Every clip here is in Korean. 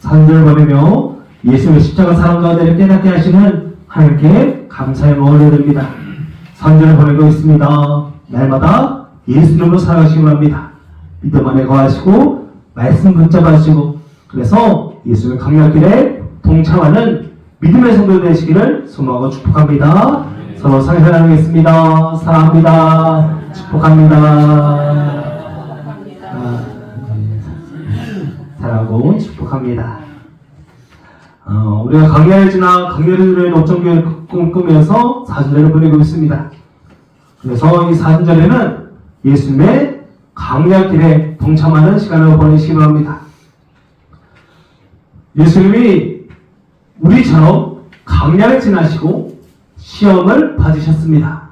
산들을 보내며 예수의 십자가 사랑 가운데 깨닫게 하시는 하나님께 감사의 마음을 올려드립니다. 산들을 보내고 있습니다. 날마다 예수님으로 살아가시기 바랍니다. 믿음 안에 거하시고 말씀 붙잡아주시고 그래서 예수의 강력길에 동참하는 믿음의 성도 되시기를 소망하고 축복합니다. 서로 상세 나누겠습니다. 사랑합니다. 축복합니다. 사랑하고 축복합니다. 우리가 강야를 지나 강야를 누리는 어정교회를 꿈꾸면서 사순절을 보내고 있습니다. 그래서 이 사순절에는 예수님의 강야길에 동참하는 시간을 보내시기 바랍니다. 예수님이 우리처럼 강야를 지나시고 시험을 받으셨습니다.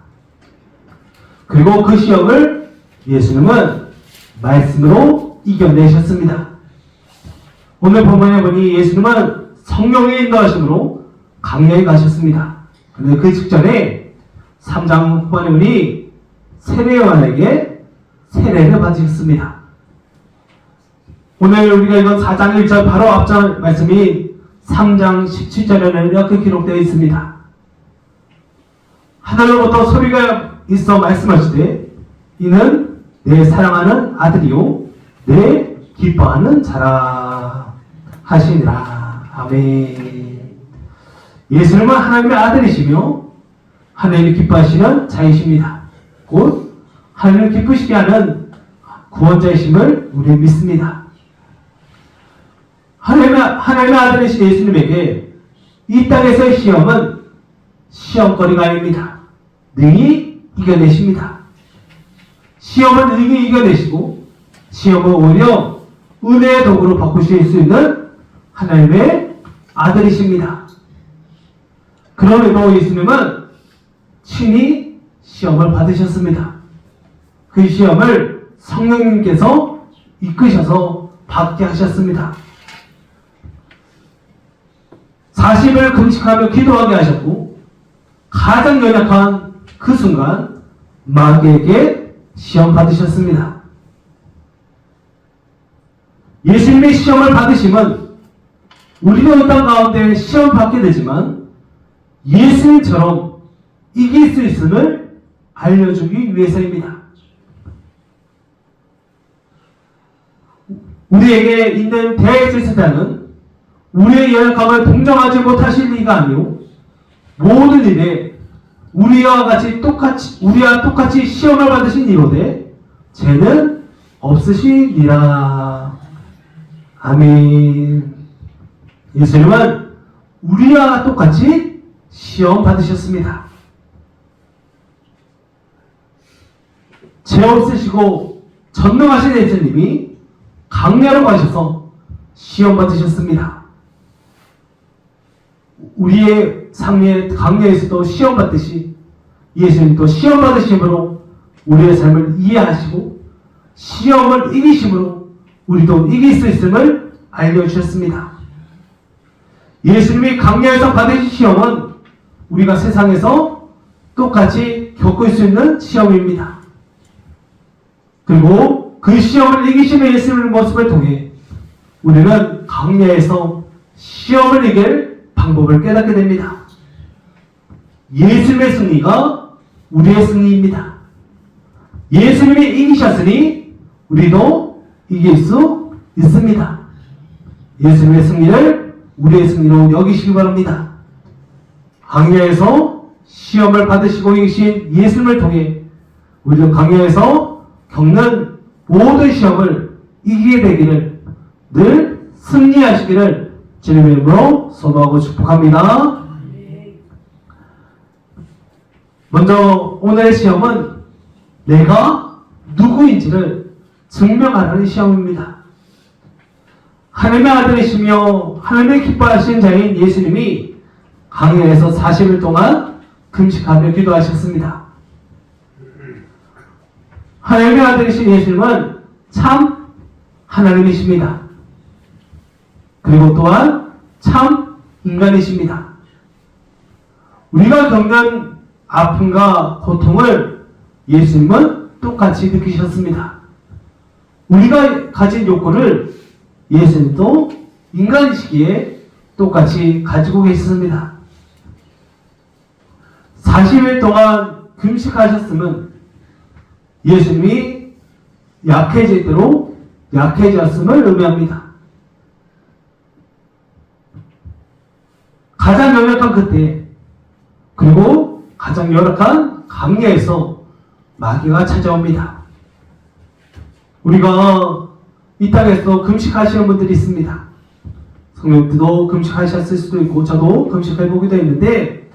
그리고 그 시험을 예수님은 말씀으로 이겨내셨습니다. 오늘 본문에 보니 예수님은 성령의 인도하심으로 강야에 가셨습니다. 그런데 그 직전에 3장 후반에 보니 세례요한에게 세례를 받으셨습니다. 오늘 우리가 이건 4장 1절 바로 앞장 말씀이 3장 17절에는 이렇게 기록되어 있습니다. 하늘로부터 소리가 있어 말씀하시되 이는 내 사랑하는 아들이요 내 기뻐하는 자라 하시니라. 아멘. 예수님은 하나님의 아들이시며 하나님이 기뻐하시는 자이십니다. 곧 하나님을 기쁘시게 하는 구원자이심을 우리는 믿습니다. 하나님의 아들이신 예수님에게 이 땅에서의 시험은 시험거리가 아닙니다. 능히 이겨내십니다. 시험은 능히 이겨내시고 시험을 오히려 은혜의 도구로 바꾸실 수 있는 하나님의 아들이십니다. 그럼에도 예수님은 친히 시험을 받으셨습니다. 그 시험을 성령님께서 이끄셔서 받게 하셨습니다. 40일 금식하며 기도하게 하셨고 가장 연약한 그 순간 마귀에게 시험 받으셨습니다. 예수님의 시험을 받으심은 우리도 이 땅 가운데 시험 받게 되지만 예수님처럼 이길 수 있음을 알려주기 위해서입니다. 우리에게 있는 대제사장은 우리의 연약함을 동정하지 못하실 리가 아니오 모든 일에 우리와 똑같이 시험을 받으신 이로되 죄는 없으시니라. 아멘. 예수님은 우리와 똑같이 시험 받으셨습니다. 죄 없으시고 전능하신 예수님이 강야로 가셔서 시험 받으셨습니다. 우리의 삶의 강야에서도 시험 받듯이 예수님도 시험 받으심으로 우리의 삶을 이해하시고 시험을 이기심으로 우리도 이길 수 있음을 알려주셨습니다. 예수님이 강야에서 받으신 시험은 우리가 세상에서 똑같이 겪을 수 있는 시험입니다. 그리고 그 시험을 이기시는 예수님의 모습을 통해 우리는 강야에서 시험을 이길 방법을 깨닫게 됩니다. 예수님의 승리가 우리의 승리입니다. 예수님이 이기셨으니 우리도 이길 수 있습니다. 예수님의 승리를 우리의 승리로 여기시기 바랍니다. 강야에서 시험을 받으시고 이기신 예수님을 통해 우리도 강야에서 겪는 모든 시험을 이기게 되기를 늘 승리하시기를 주님의 이름으로 소망하고 축복합니다. 먼저 오늘의 시험은 내가 누구인지를 증명하라는 시험입니다. 하나님의 아들이시며 하나님의 기뻐하신 자인 예수님이 강야에서 40일 동안 금식하며 기도하셨습니다. 하나님의 아들이신 예수님은 참 하나님이십니다. 그리고 또한 참 인간이십니다. 우리가 겪는 아픔과 고통을 예수님은 똑같이 느끼셨습니다. 우리가 가진 욕구를 예수님도 인간이시기에 똑같이 가지고 계셨습니다. 40일 동안 금식하셨음은 예수님이 약해지도록 약해졌음을 의미합니다. 가장 연약한 그때, 그리고 가장 열악한 강야에서 마귀가 찾아옵니다. 우리가 이 땅에서 금식하시는 분들이 있습니다. 성령님도 금식하셨을 수도 있고 저도 금식해보기도 했는데,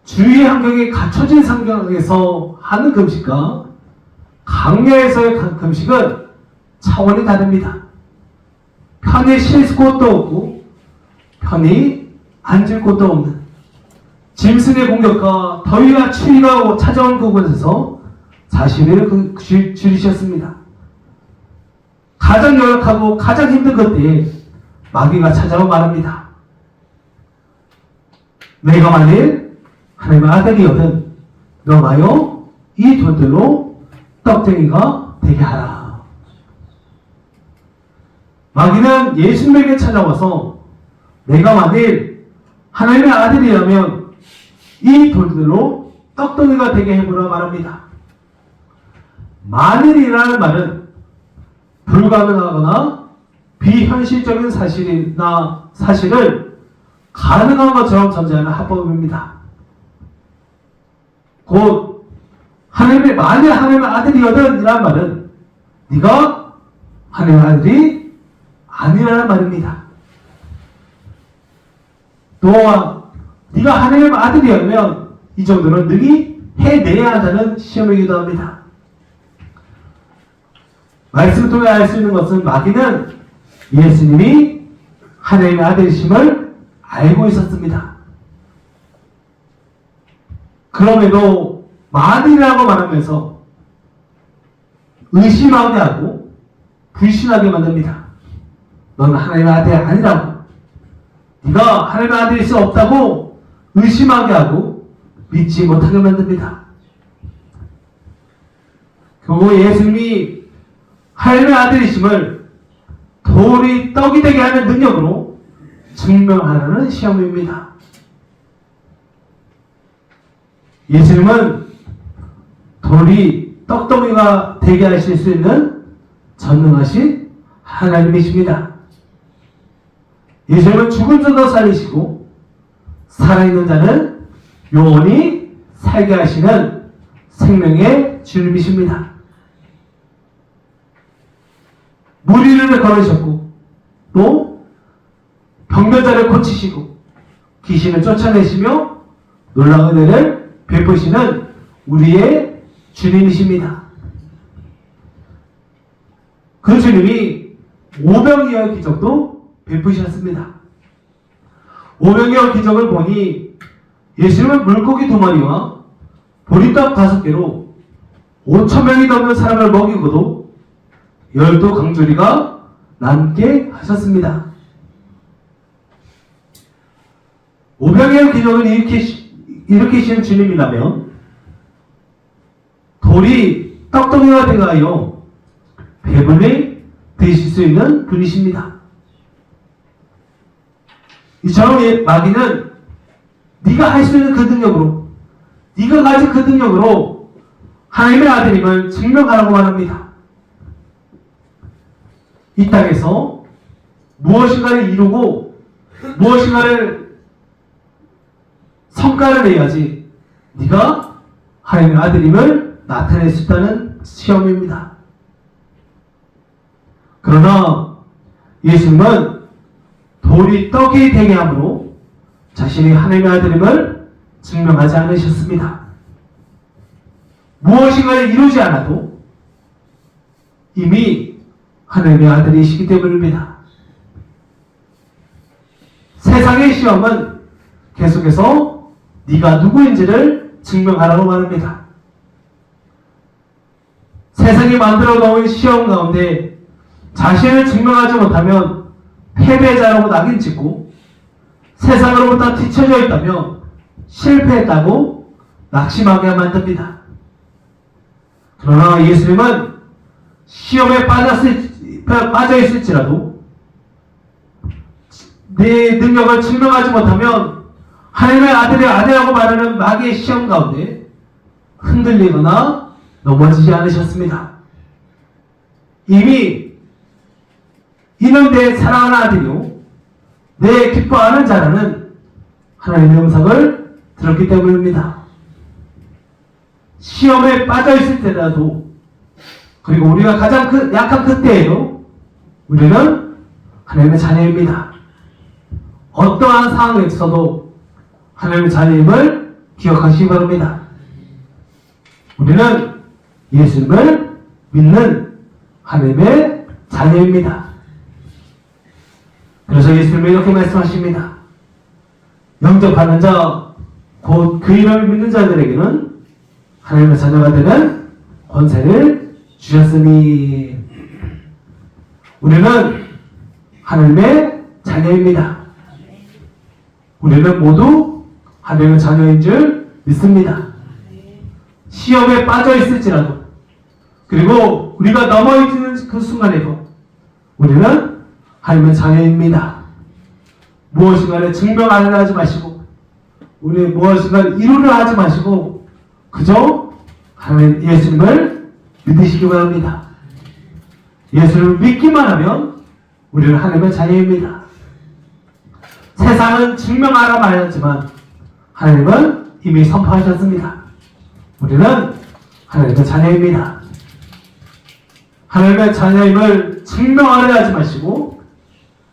주위의 환경이 갖춰진 상황에서 하는 금식과 강야에서의 금식은 차원이 다릅니다. 편히 쉴 곳도 없고 편히 앉을 곳도 없는 짐승의 공격과 더위와 추위가 찾아온 그곳에서 자신을 줄이셨습니다. 가장 열악하고 가장 힘든 그때에 마귀가 찾아와 말합니다. 내가 만일 하나님의 아들이거든 너마여 이 돌들로 떡쟁이가 되게 하라. 마귀는 예수님에게 찾아와서 내가 만일 하나님의 아들이라면 이 돌들로 떡덩이가 되게 해보라 말합니다. 만일이라는 말은 불가능하거나 비현실적인 사실을 가능한 것처럼 전제하는 합법입니다. 곧 만일 하나님의 아들이거든 이라는 말은 네가 하나님의 아들이 아니라는 말입니다. 또한 네가 하나님의 아들이라면 이 정도는 능히 해내야 한다는 시험이기도 합니다. 말씀을 통해 알 수 있는 것은 마귀는 예수님이 하나님의 아들이심을 알고 있었습니다. 그럼에도 만일이라고 말하면서 의심하게 하고 불신하게 만듭니다. 너는 하나님의 아들이 아니라고, 네가 하나님의 아들일 수 없다고 의심하게 하고 믿지 못하게 만듭니다. 결국 예수님이 하나님의 아들이심을 돌이 떡이 되게 하는 능력으로 증명하라는 시험입니다. 예수님은 돌이 떡덩이가 되게 하실 수 있는 전능하신 하나님이십니다. 예수님은 죽은 자도 살리시고 살아있는 자는 영원히 살게 하시는 생명의 주님이십니다. 무리를 걸으셨고 또 병변자를 고치시고 귀신을 쫓아내시며 놀라운 은혜를 베푸시는 우리의 주님이십니다. 그 주님이 오병이어 기적도 베푸셨습니다. 오병이어 기적을 보니 예수님은 물고기 2마리와 보리떡 5개로 5,000명이 넘는 사람을 먹이고도 12강조리가 남게 하셨습니다. 오병이어 기적을 일으키시는 주님이라면 돌이 떡덩이가 되어가요 배불리 드실 수 있는 분이십니다. 이처럼 마귀는 네가 할 수 있는 그 능력으로, 네가 가진 그 능력으로 하나님의 아들임을 증명하라고 말합니다. 이 땅에서 무엇인가를 이루고 무엇인가를 성과를 내야지 네가 하나님의 아들임을 나타낼 수 있다는 시험입니다. 그러나 예수님은 돌이 떡이 되게 함으로 자신이 하나님의 아들임을 증명하지 않으셨습니다. 무엇인가를 이루지 않아도 이미 하나님의 아들이시기 때문입니다. 세상의 시험은 계속해서 네가 누구인지를 증명하라고 말합니다. 세상이 만들어 놓은 시험 가운데 자신을 증명하지 못하면 패배자라고 낙인 찍고 세상으로부터 뒤쳐져 있다며 실패했다고 낙심하게 만듭니다. 그러나 예수님은 시험에 빠져 있을지라도 내 능력을 증명하지 못하면 하나님의 아들이 아니라고 말하는 마귀의 시험 가운데 흔들리거나 넘어지지 않으셨습니다. 이미 이는 내 사랑하는 아들이요 내 기뻐하는 자라는 하나님의 음성을 들었기 때문입니다. 시험에 빠져있을 때라도 그리고 우리가 가장 약한 그때에도 우리는 하나님의 자녀입니다. 어떠한 상황에서도 하나님의 자녀임을 기억하시기 바랍니다. 우리는 예수님을 믿는 하나님의 자녀입니다. 그래서 예수님이 이렇게 말씀하십니다. 영접하는 자, 곧 그 이름을 믿는 자들에게는 하나님의 자녀가 되는 권세를 주셨으니 우리는 하나님의 자녀입니다. 우리는 모두 하나님의 자녀인 줄 믿습니다. 시험에 빠져 있을지라도 그리고 우리가 넘어지는 그 순간에도 우리는 하나님의 자녀입니다. 무엇인가를 증명하려 하지 마시고 우리 무엇인가를 이루려 하지 마시고 그저 하나님 예수님을 믿으시기 바랍니다. 예수를 믿기만 하면 우리는 하나님의 자녀입니다. 세상은 증명하라 말했지만 하나님은 이미 선포하셨습니다. 우리는 하나님의 자녀입니다. 하나님의 자녀임을 증명하려 하지 마시고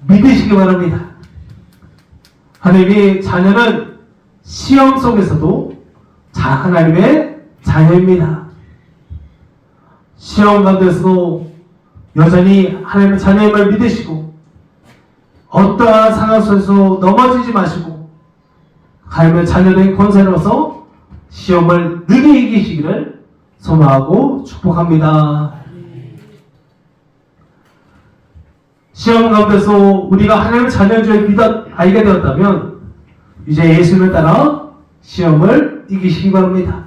믿으시기 바랍니다. 하나님의 자녀는 시험 속에서도 하나님의 자녀입니다. 시험 가운데서도 여전히 하나님의 자녀임을 믿으시고 어떠한 상황 속에서 넘어지지 마시고 하나님의 자녀된 권세로서 시험을 능히 이기시기를 소망하고 축복합니다. 시험 가운데서 우리가 하나님의 자녀인 줄 알게 되었다면 이제 예수님을 따라 시험을 이기시기 바랍니다.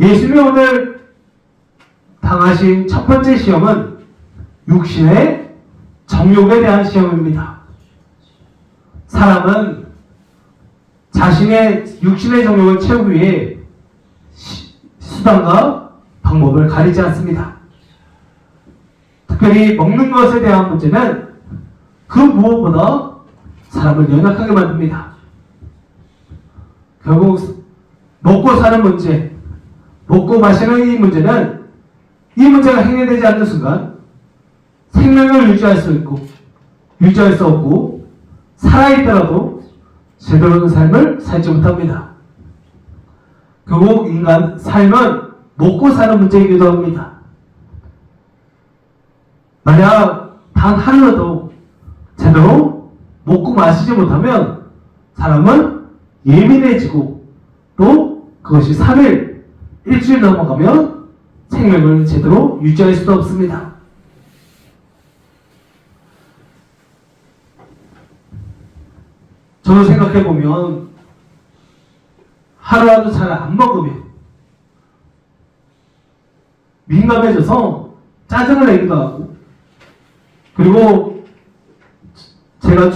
예수님이 오늘 당하신 첫 번째 시험은 육신의 정욕에 대한 시험입니다. 사람은 자신의 육신의 정욕을 채우기 위해 수단과 방법을 가리지 않습니다. 특별히 먹는 것에 대한 문제는 그 무엇보다 사람을 연약하게 만듭니다. 결국 먹고 사는 문제, 먹고 마시는 이 문제는 이 문제가 해결되지 않는 순간 생명을 유지할 수 없고 살아있더라도 제대로 된 삶을 살지 못합니다. 결국 인간 삶은 먹고 사는 문제이기도 합니다. 만약 단 하루라도 제대로 먹고 마시지 못하면 사람은 예민해지고 또 그것이 3일, 일주일 넘어가면 생명을 제대로 유지할 수도 없습니다. 저도 생각해보면 하루라도 잘 안 먹으면 민감해져서 짜증을 내기도 하고 그리고 제가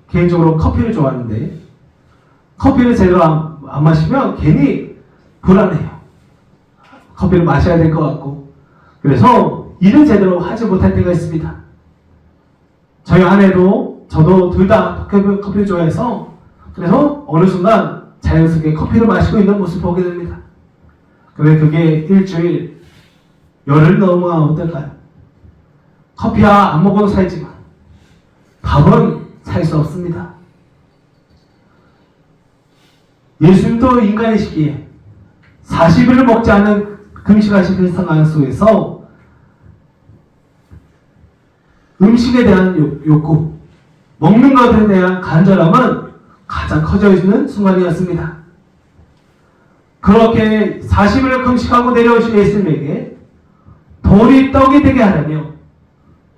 개인적으로 커피를 좋아하는데 커피를 제대로 안 마시면 괜히 불안해요. 커피를 마셔야 될 것 같고 그래서 일을 제대로 하지 못할 때가 있습니다. 저희 아내도 저도 둘 다 커피를 좋아해서 그래서 어느 순간 자연스럽게 커피를 마시고 있는 모습을 보게 됩니다. 그런데 그게 일주일, 열흘 넘어가면 어떨까요? 커피야 안 먹어도 살지만 밥은 살 수 없습니다. 예수님도 인간이시기에 40일을 먹지 않은 금식하신 그 상황 속에서 음식에 대한 욕구, 먹는 것에 대한 간절함은 가장 커져 있는 순간이었습니다. 그렇게 40일을 금식하고 내려오신 예수님에게 돌이 떡이 되게 하려며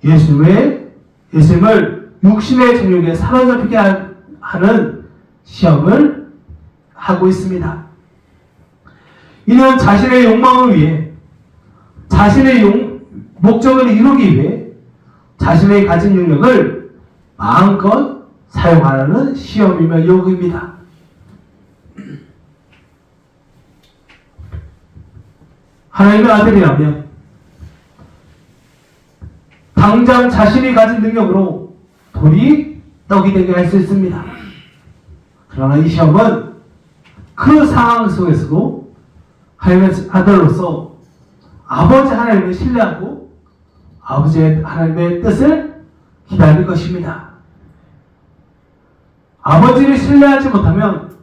예수님을 육신의 정욕에 사로잡히게 하는 시험을 하고 있습니다. 이는 자신의 욕망을 위해 자신의 목적을 이루기 위해 자신의 가진 능력을 마음껏 사용하라는 시험이며 요구입니다. 하나님의 아들이라면 당장 자신이 가진 능력으로 돌이 떡이 되게 할 수 있습니다. 그러나 이 시험은 그 상황 속에서도 하나님의 아들로서 아버지 하나님을 신뢰하고 아버지 하나님의 뜻을 기다릴 것입니다. 아버지를 신뢰하지 못하면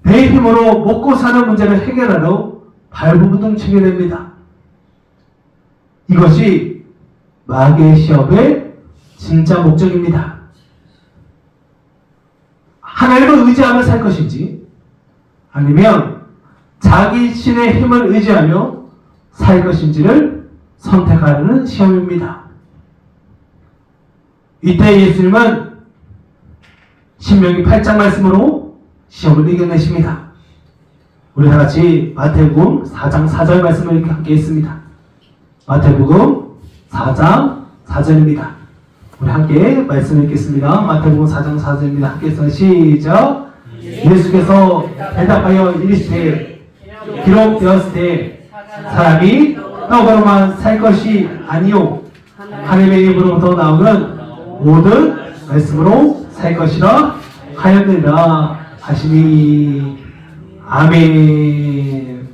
내 힘으로 먹고 사는 문제를 해결하러 발버둥치게 됩니다. 이것이 마귀의 시험의 진짜 목적입니다. 하나님을 의지하며 살 것인지 아니면 자기 신의 힘을 의지하며 살 것인지를 선택하려는 시험입니다. 이때 예수님은 신명기 8장 말씀으로 시험을 이겨내십니다. 우리 다같이 마태복음 4장 4절 말씀을 이렇게 함께 읽습니다. 마태복음 4장 4절입니다. 우리 함께 말씀을 읽겠습니다. 마태복음 4장 4절입니다. 함께 해서 시작. 예수께서 대답하여 이르시되 기록되었을 때 사람이 떡으로만 살 것이 아니요 하나님의 입으로부터 나오는 모든 말씀으로 살 것이라 하였느니라 하시니. 아멘.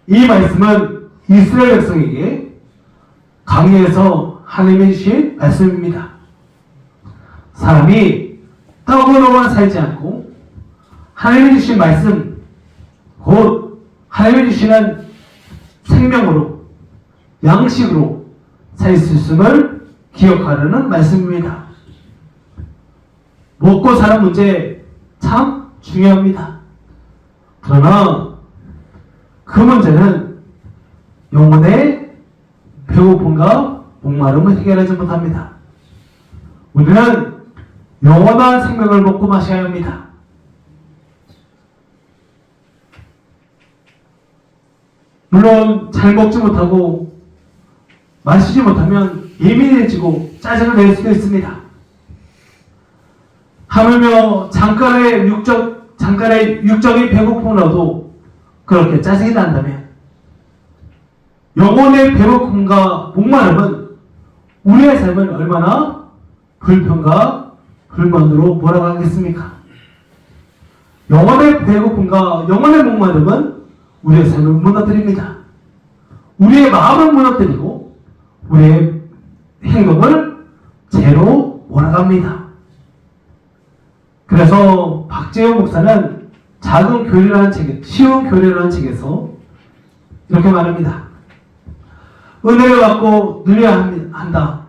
이 말씀은 이스라엘 백성에게 강해에서 하나님이 주신 말씀입니다. 사람이 떡으로만 살지 않고 하나님이 주신 말씀, 곧 하나님이 주시는 생명으로, 양식으로 살 수 있음을 기억하려는 말씀입니다. 먹고 사는 문제 참 중요합니다. 그러나 그 문제는 영혼의 배고픔과 목마름을 해결하지 못합니다. 우리는 영원한 생명을 먹고 마셔야 합니다. 물론 잘 먹지 못하고 마시지 못하면 예민해지고 짜증을 낼 수도 있습니다. 하물며 잠깐의 육적인 배고픔이라도 그렇게 짜증이 난다면 영혼의 배고픔과 목마름은 우리의 삶을 얼마나 불평과 불만으로 몰아가겠습니까? 영혼의 배고픔과 영혼의 목마름은 우리의 삶을 무너뜨립니다. 우리의 마음을 무너뜨리고 우리의 행동을 죄로 몰아갑니다. 그래서 박재용 목사는 작은 교리라는 책에, 쉬운 교리라는 책에서 이렇게 말합니다. 은혜를 받고 누려야 한다.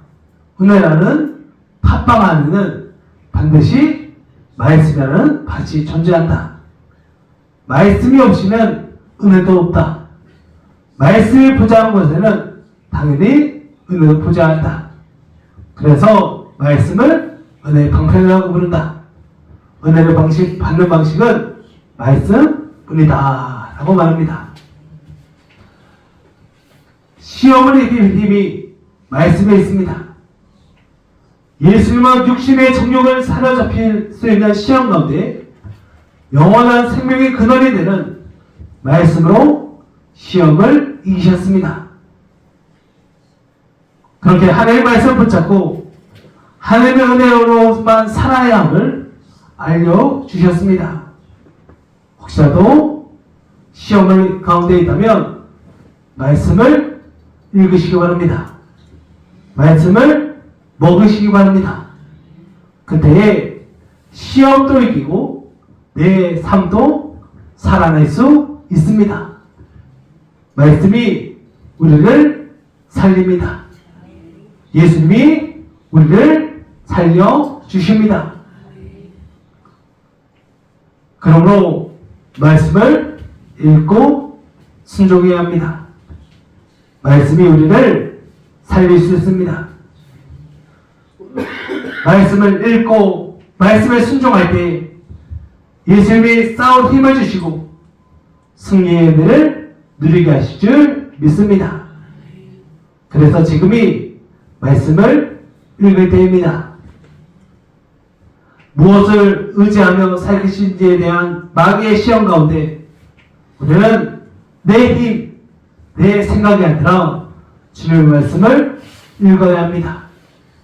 은혜라는 팥빵 안에는 반드시 말씀이라는 밭이 존재한다. 말씀이 없이는 은혜도 없다. 말씀이 부자한 곳에는 당연히 은혜도 부자한다. 그래서 말씀을 은혜의 방편이라고 부른다. 은혜를 받는 방식은 말씀뿐이다 라고 말합니다. 시험을 이길 힘이 말씀에 있습니다. 예수님은 육신의 정욕을 사로잡힐 수 있는 시험 가운데 영원한 생명의 근원이 되는 말씀으로 시험을 이기셨습니다. 그렇게 하나님의 말씀을 붙잡고 하나님의 은혜로만 살아야 함을 알려주셨습니다. 혹시라도 시험을 가운데 있다면 말씀을 읽으시기 바랍니다. 말씀을 먹으시기 바랍니다. 그때에 시험도 이기고 내 삶도 살아낼 수 있습니다. 말씀이 우리를 살립니다. 예수님이 우리를 살려주십니다. 그러므로 말씀을 읽고 순종해야 합니다. 말씀이 우리를 살릴 수 있습니다. 말씀을 읽고 말씀에 순종할 때 예수님이 싸울 힘을 주시고 승리의 은혜를 누리게 하실 줄 믿습니다. 그래서 지금이 말씀을 읽을 때입니다. 무엇을 의지하며 살 것인지에 대한 마귀의 시험 가운데 우리는 내 힘, 내 생각이 아니라 주님의 말씀을 읽어야 합니다.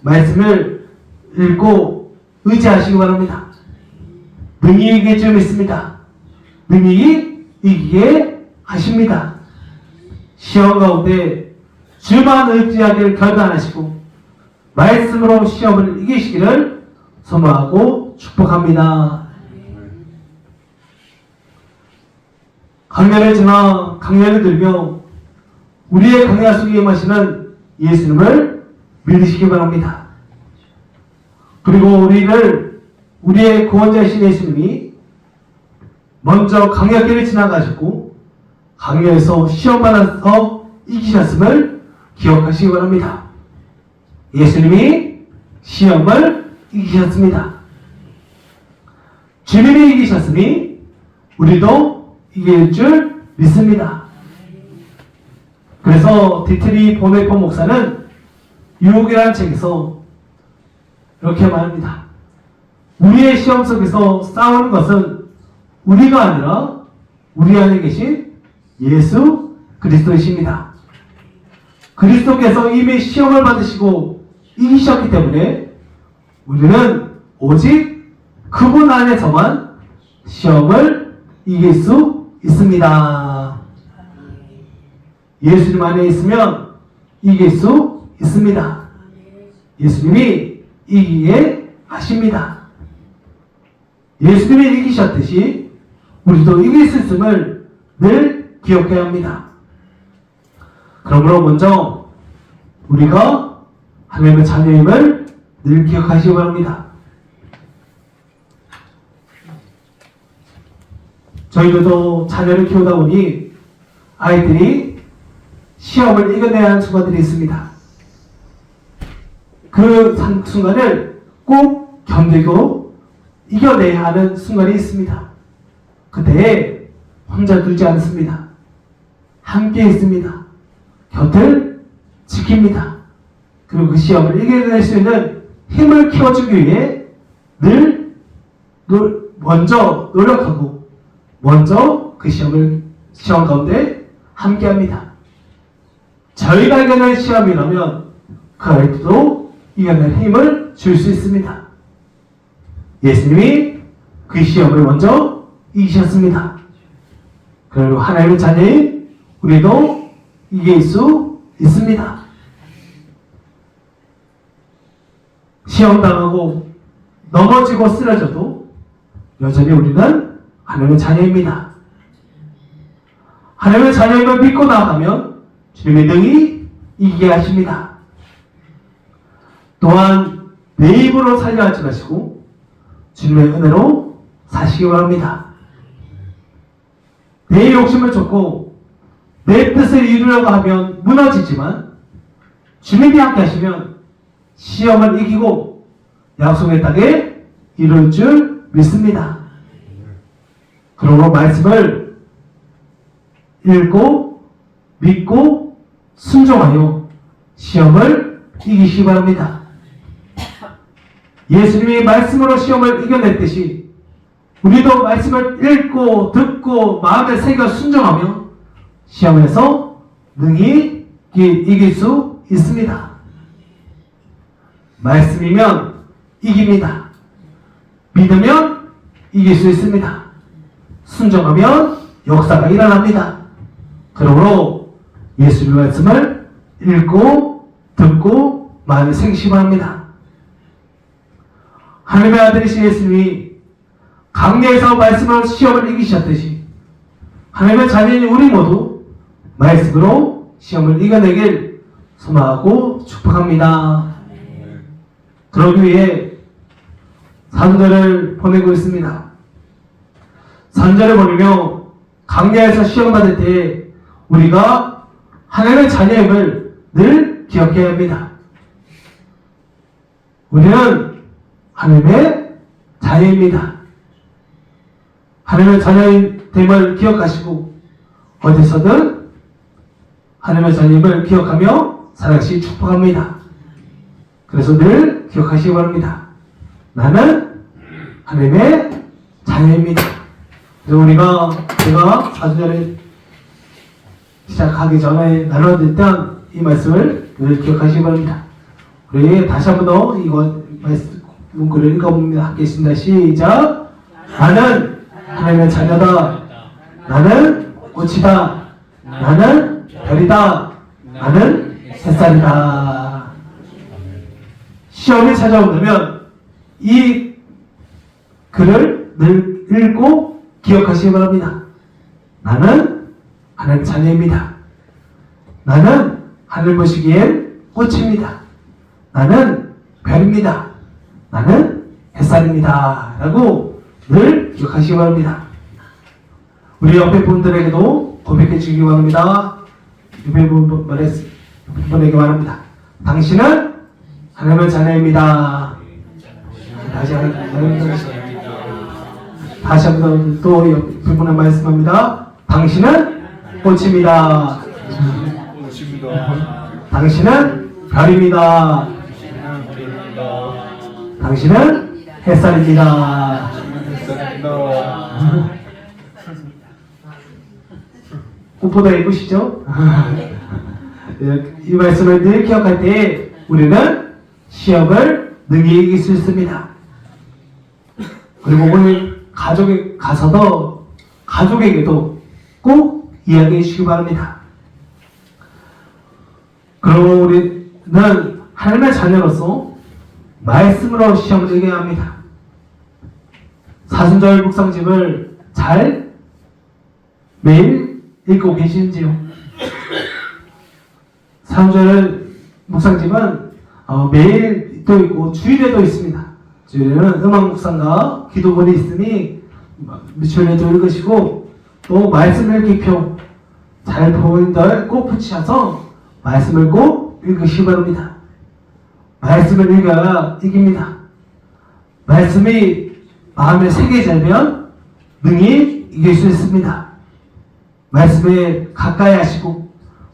말씀을 읽고 의지하시기 바랍니다. 능히 이기게 줄 믿습니다. 능히 이기게 하십니다. 시험 가운데 주만 의지하기를 결단하시고 말씀으로 시험을 이기시기를 소망하고 축복합니다. 강연을 지나 강연을 들며 우리의 강연 속에 임하시는 예수님을 믿으시기 바랍니다. 그리고 우리의 구원자이신 예수님이 먼저 강연길을 지나가시고 강연에서 시험 받아서 이기셨음을 기억하시기 바랍니다. 예수님이 시험을 이기셨습니다. 주님이 이기셨으니 우리도 이길 줄 믿습니다. 그래서 디트리 보네포 목사는 유혹이라는 책에서 이렇게 말합니다. 우리의 시험 속에서 싸우는 것은 우리가 아니라 우리 안에 계신 예수 그리스도이십니다. 그리스도께서 이미 시험을 받으시고 이기셨기 때문에 우리는 오직 그분 안에서만 시험을 이길 수 있습니다. 예수님 안에 있으면 이길 수 있습니다. 예수님이 이기게 하십니다. 예수님이 이기셨듯이 우리도 이길 수 있음을 늘 기억해야 합니다. 그러므로 먼저 우리가 하나님의 자녀임을 늘 기억하시기 바랍니다. 저희들도 자녀를 키우다 보니 아이들이 시험을 이겨내야 하는 순간들이 있습니다. 그 순간을 꼭 견디고 이겨내야 하는 순간이 있습니다. 그때에 혼자 두지 않습니다. 함께 있습니다. 곁을 지킵니다. 그리고 그 시험을 이겨낼 수 있는 힘을 키워주기 위해 늘 먼저 노력하고 먼저 그 시험 가운데 함께 합니다. 저희가 이겨낼 시험이라면 그 아이들도 이겨낼 힘을 줄 수 있습니다. 예수님이 그 시험을 먼저 이기셨습니다. 그리고 하나님의 자녀인 우리도 이길 수 있습니다. 시험당하고 넘어지고 쓰러져도 여전히 우리는 하나님의 자녀입니다. 하나님의 자녀임을 믿고 나아가면 주님의 능히 이기게 하십니다. 또한 내 입으로 살려 하지 마시고 주님의 은혜로 사시기 바랍니다. 내 욕심을 쫓고 내 뜻을 이루려고 하면 무너지지만 주님이 함께 하시면 시험을 이기고 약속의 땅에 이룰 줄 믿습니다. 그러므로 말씀을 읽고 믿고 순종하여 시험을 이기시기 바랍니다. 예수님이 말씀으로 시험을 이겨냈듯이 우리도 말씀을 읽고 듣고 마음에 새겨 순종하며 시험에서 능히 이길 수 있습니다. 말씀이면 이깁니다. 믿으면 이길 수 있습니다. 순종하면 역사가 일어납니다. 그러므로 예수님의 말씀을 읽고 듣고 마음에 새기시기 바랍니다. 하나님의 아들이신 예수님이 강례에서 말씀으로 시험을 이기셨듯이 하나님의 자녀인 우리 모두 말씀으로 시험을 이겨내길 소망하고 축복합니다. 그러기 위해 산절을 보내고 있습니다. 산절을 보내며 강례에서 시험 받을 때 우리가 하나님의 자녀임을 늘 기억해야 합니다. 우리는 하나님의 자녀입니다. 하나님의 자녀임을 기억하시고 어디서든 하나님의 자녀임을 기억하며 살아가시 축복합니다. 그래서 늘 기억하시기 바랍니다. 나는 하나님의 자녀입니다. 그래서 제가 사주절에 시작하기 전에 나눠드렸던 이 말씀을 늘 기억하시기 바랍니다. 우리 다시 한 번 더 이거 문구를 읽어봅니다. 하겠습니다. 시작. 나는 하나님의 자녀다. 나는 꽃이다. 나는 별이다. 나는 햇살이다. 시험이 찾아온다면 이 글을 늘 읽고 기억하시기 바랍니다. 나는 하나님의 자녀입니다. 나는 하늘 보시기엔 꽃입니다. 나는 별입니다. 나는 햇살입니다. 라고 늘 기억하시기 바랍니다. 우리 옆에 분들에게도 고백해 주시기 바랍니다. 옆에 분에게 말합니다. 당신은 하나님의 자녀입니다. 다시 한번 또 옆에 분에 말씀합니다. 당신은 꽃입니다. 당신은 별입니다. 당신은 햇살입니다. 꽃보다 예쁘시죠? 이 말씀을 늘 기억할 때 우리는 시험을 능히 이길 수 있습니다. 그리고 오늘 가족에 가서도 가족에게도 꼭 이야기해 주시기 바랍니다. 그리고 우리는 하나님의 자녀로서 말씀으로 시험을 이겨야 합니다. 사순절 묵상집을 잘 매일 읽고 계시는지요? 사순절 묵상집은 매일 또 있고 주일에도 있습니다. 주일에는 음악 묵상과 기도본이 있으니 주일에도 읽으시고 또 말씀 읽기표 잘 보인들 꼭 붙이셔서 말씀을 꼭 읽으시기 바랍니다. 말씀을 읽어야 이깁니다. 말씀이 마음에 새겨지면 능히 이길 수 있습니다. 말씀에 가까이 하시고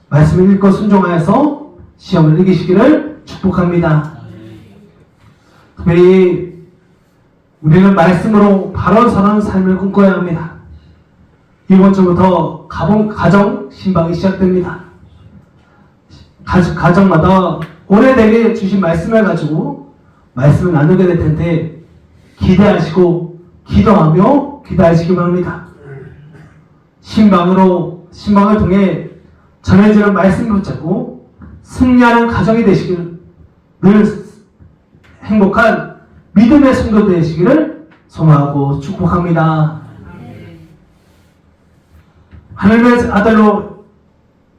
말씀을 읽고 순종하여서 시험을 이기시기를 축복합니다. 특별히 우리는 말씀으로 바로 서는 삶을 꿈꿔야 합니다. 이번 주부터 가정 신방이 시작됩니다. 가정마다 오래되게 주신 말씀을 가지고 말씀을 나누게 될 텐데 기대하시고 기도하며 기도하시기 바랍니다. 신방을 통해 전해지는 말씀을 붙잡고 승리하는 가정이 되시기를 늘 행복한 믿음의 성도 되시기를 소망하고 축복합니다. 하나님의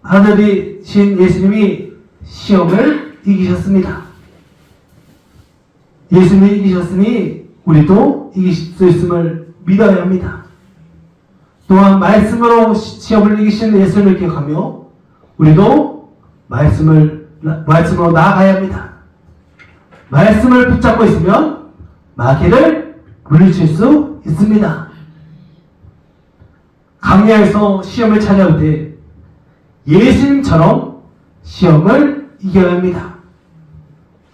아들이신 예수님이 시험을 이기셨습니다. 예수님이 이기셨으니 우리도 이길 수 있음을 믿어야 합니다. 또한 말씀으로 시험을 이기신 예수님을 기억하며 우리도 말씀으로 나아가야 합니다. 말씀을 붙잡고 있으면 마귀를 물리칠 수 있습니다. 강야에서 시험을 찾아올 때 예수님처럼 시험을 이겨야 합니다.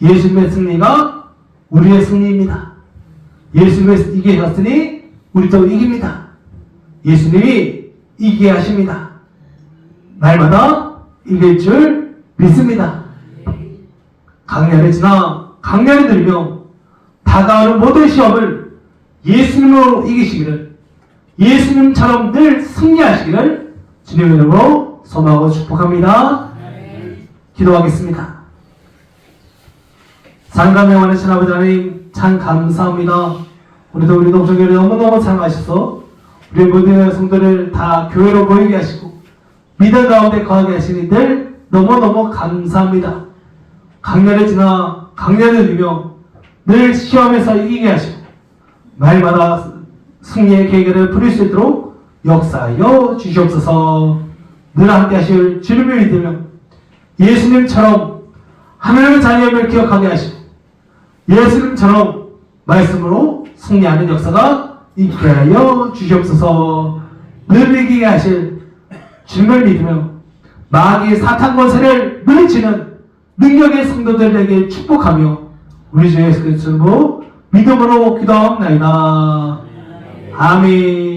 예수님의 승리가 우리의 승리입니다. 예수님이 이기셨으니 우리도 이깁니다. 예수님이 이기게 하십니다. 날마다 이길 줄 믿습니다. 강야를 지나 강야를 들며 다가오는 모든 시험을 예수님으로 이기시기를, 예수님처럼 늘 승리하시기를 주님의 이름으로 소망하고 축복합니다. 기도하겠습니다. 상감에 원하신 아버지 하나님 참 감사합니다. 우리도 우리 동정교회 너무너무 사랑하셔서 우리 모든 성도를 다 교회로 모이게 하시고 믿음 가운데 거하게 하시니 늘 너무너무 감사합니다. 강렬을 지나 강렬을 누리며 늘 시험에서 이기게 하시고 말마다 승리의 계기를 부릴 수 있도록 역사하여 주시옵소서. 늘 함께 하실 주님을 믿으며 예수님처럼 하나님의 자녀임을 기억하게 하시고 예수님처럼 말씀으로 승리하는 역사가 있게 하여 주시옵소서. 늘 이기게 하실 주님을 믿으며 마귀 사탄 권세를 물리치는 능력의 성도들에게 축복하며 우리 주 예수 그리스도로 믿음으로 기도하옵나이다. 아멘.